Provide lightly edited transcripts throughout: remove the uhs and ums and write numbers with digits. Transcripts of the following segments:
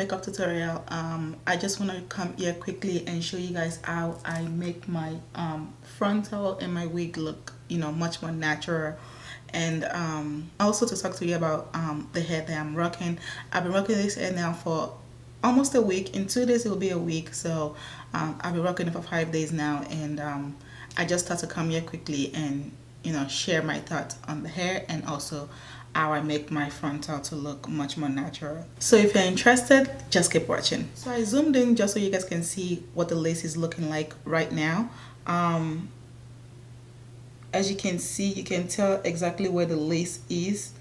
makeup tutorial. I just want to come here quickly and show you guys how I make my frontal and my wig look, you know, much more natural. And also to talk to you about the hair that I'm rocking. I've been rocking this hair now for almost a week. In 2 days it will be a week, so I've been rocking it for 5 days now, and I just thought to come here quickly and, you know, share my thoughts on the hair and also how I make my frontal to look much more natural. So if you're interested, just keep watching. So I zoomed in just so you guys can see what the lace is looking like right now. As you can see, you can tell exactly where the lace is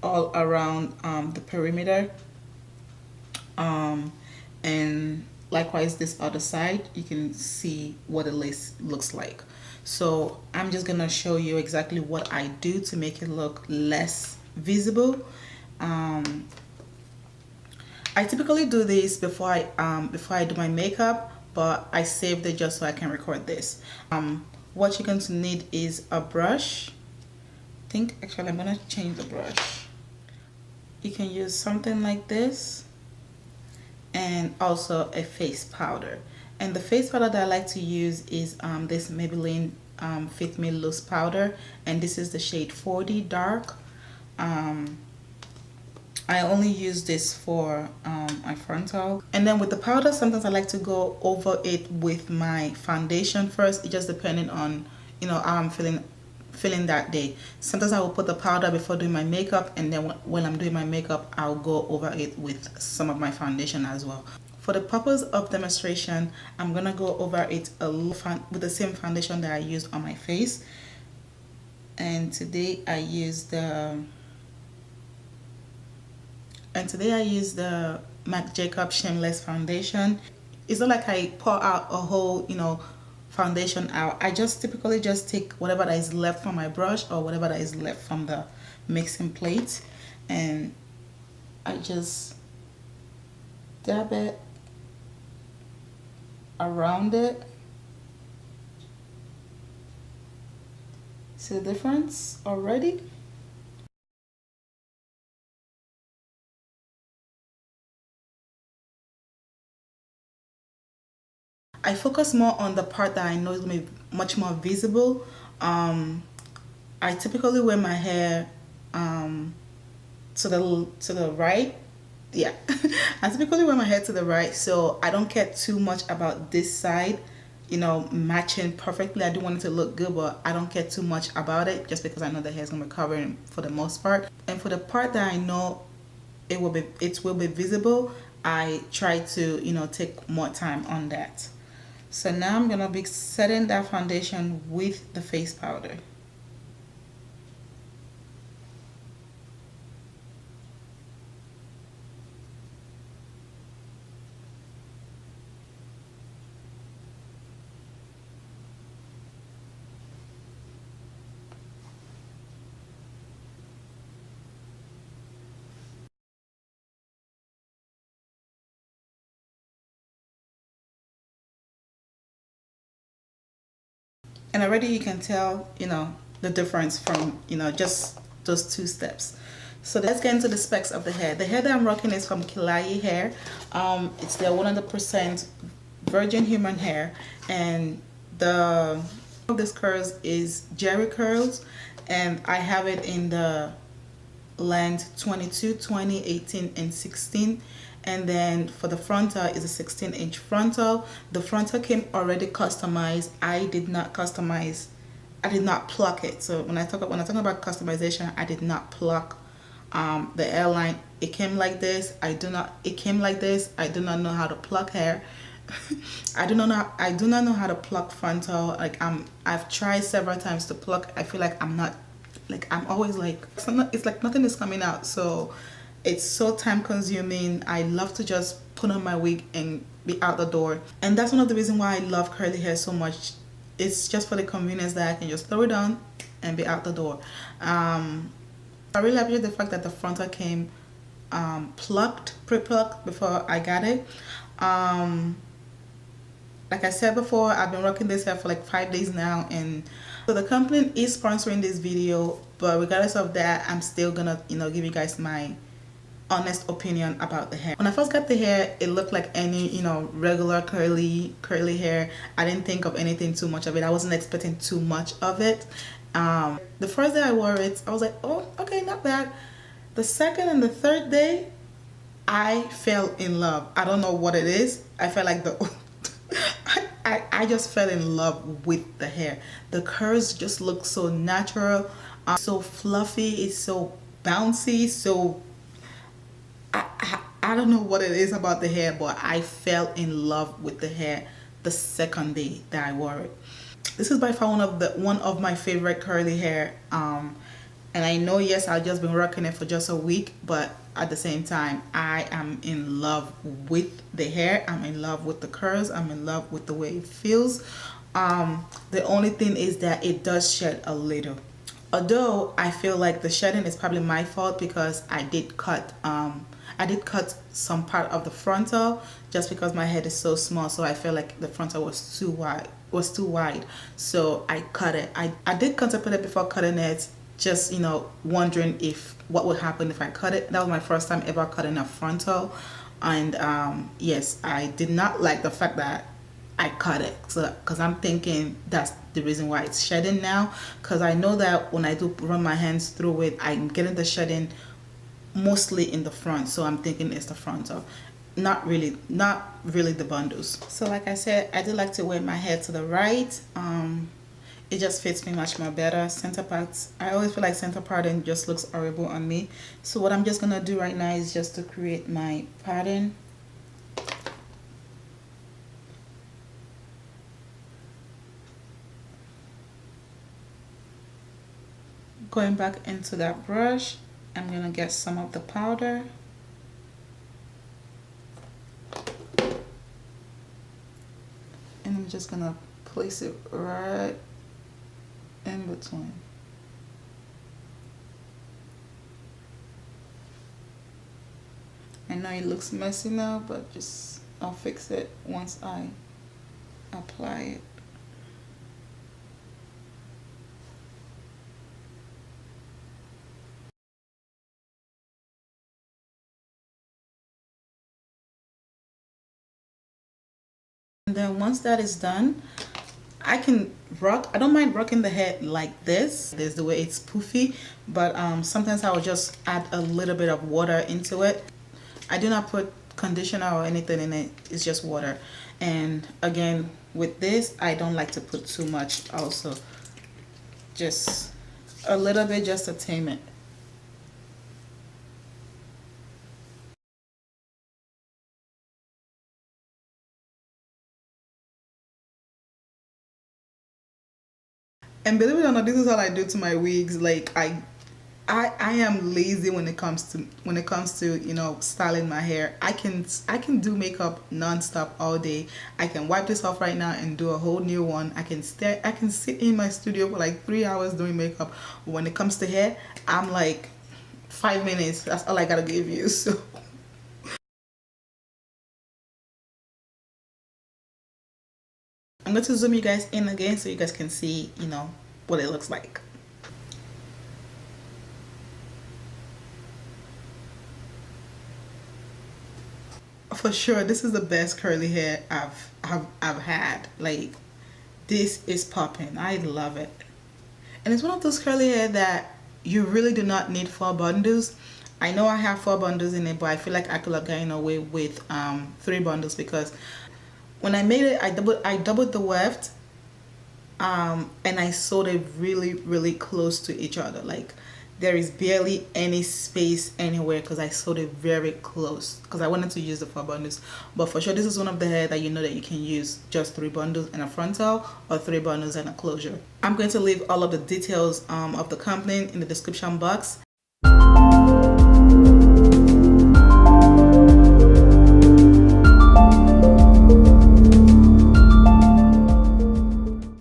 all around the perimeter. And likewise this other side, you can see what the lace looks like. So I'm just gonna show you exactly what I do to make it look less visible. I typically do this before I do my makeup, but I saved it just so I can record this. What you're going to need is a brush. Actually I'm gonna change the brush. You can use something like this, and also a face powder. And the face powder that I like to use is this Maybelline Fit Me Loose powder, and this is the shade 40 dark. I only use this for my frontal. And then with the powder, sometimes I like to go over it with my foundation first. It just depending on, you know, how I'm feeling that day. Sometimes I will put the powder before doing my makeup, and then when I'm doing my makeup, I'll go over it with some of my foundation as well. For the purpose of demonstration, I'm gonna go over it a little with the same foundation that I used on my face. And today I use the Marc Jacobs Shameless foundation. It's not like I pour out a whole, you know, foundation out. I just typically just take whatever that is left from my brush or whatever that is left from the mixing plate, and I just dab it around it. See the difference already? I focus more on the part that I know is going to be much more visible. I typically wear my hair to the right. Yeah, I typically wear my hair to the right, so I don't care too much about this side, you know, matching perfectly. I do want it to look good, but I don't care too much about it just because I know the hair is going to be covering for the most part. And for the part that I know it will be visible, I try to, you know, take more time on that. So now I'm gonna be setting that foundation with the face powder. And already you can tell, you know, the difference from, you know, just those 2 steps. So let's get into the specs of the hair. The hair that I'm rocking is from Klaiyi hair. It's their 100% virgin human hair, and the of this curls is Jerry curls, and I have it in the length 22, 20, 18, and 16. And then for the frontal is a 16-inch frontal. The frontal came already customized. I did not customize. I did not pluck it. So when I talk about customization, I did not pluck the hairline. It came like this. It came like this. I do not know how to pluck hair. I do not know how to pluck frontal. Like I've tried several times to pluck. I feel like I'm always like, it's like nothing is coming out. So it's so time consuming. I love to just put on my wig and be out the door. And that's one of the reasons why I love curly hair so much. It's just for the convenience that I can just throw it on and be out the door. I really appreciate the fact that the frontal came pre-plucked before I got it. Like I said before, I've been rocking this hair for like 5 days now, and so the company is sponsoring this video, but regardless of that, I'm still gonna, you know, give you guys my honest opinion about the hair. When I first got the hair, it looked like any, you know, regular curly hair. I didn't think of anything too much of it. I wasn't expecting too much of it. The first day I wore it, I was like, oh, okay, not bad. The second and the third day, I fell in love. I don't know what it is. I felt like the I just fell in love with the hair. The curls just look so natural, so fluffy, it's so bouncy, so I don't know what it is about the hair, but I fell in love with the hair the second day that I wore it. This is by far one of my favorite curly hair. And I know, yes, I've just been rocking it for just a week, but at the same time, I am in love with the hair. I'm in love with the curls. I'm in love with the way it feels. The only thing is that it does shed a little. Although I feel like the shedding is probably my fault because I did cut some part of the frontal just because my head is so small, so I feel like the frontal was too wide, so I cut it. I did contemplate it before cutting it, just, you know, wondering if what would happen if I cut it. That was my first time ever cutting a frontal, and yes, I did not like the fact that I cut it, so because I'm thinking that's the reason why it's shedding now, because I know that when I do run my hands through it, I'm getting the shedding mostly in the front, so I'm thinking it's the frontal, not really the bundles. So like I said, I do like to wear my hair to the right. It just fits me much more better. Center parts, I always feel like center parting just looks horrible on me, so what I'm just gonna do right now is just to create my pattern. Going back into that brush, I'm gonna get some of the powder. And I'm just gonna place it right in between. I know it looks messy now, but just I'll fix it once I apply it. And then once that is done, I can rock. I don't mind rocking the hair like this. There's the way it's poofy, but sometimes I will just add a little bit of water into it. I do not put conditioner or anything in it. It's just water. And again, with this, I don't like to put too much also. Just a little bit, just to tame it. And believe it or not, this is all I do to my wigs. Like I am lazy when it comes to you know, styling my hair. I can do makeup non-stop all day. I can wipe this off right now and do a whole new one. I can sit in my studio for like 3 hours doing makeup. But when it comes to hair, I'm like 5 minutes. That's all I gotta give you. So I'm going to zoom you guys in again so you guys can see, you know, what it looks like. For sure, this is the best curly hair I've had. Like, this is popping. I love it. And it's one of those curly hair that you really do not need 4 bundles. I know I have 4 bundles in it, but I feel like I could have gotten away with 3 bundles because when I made it, I doubled the weft, and I sewed it really close to each other. Like, there is barely any space anywhere because I sewed it very close because I wanted to use the 4 bundles. But for sure, this is one of the hair that you know that you can use just 3 bundles and a frontal, or 3 bundles and a closure. I'm going to leave all of the details of the company in the description box.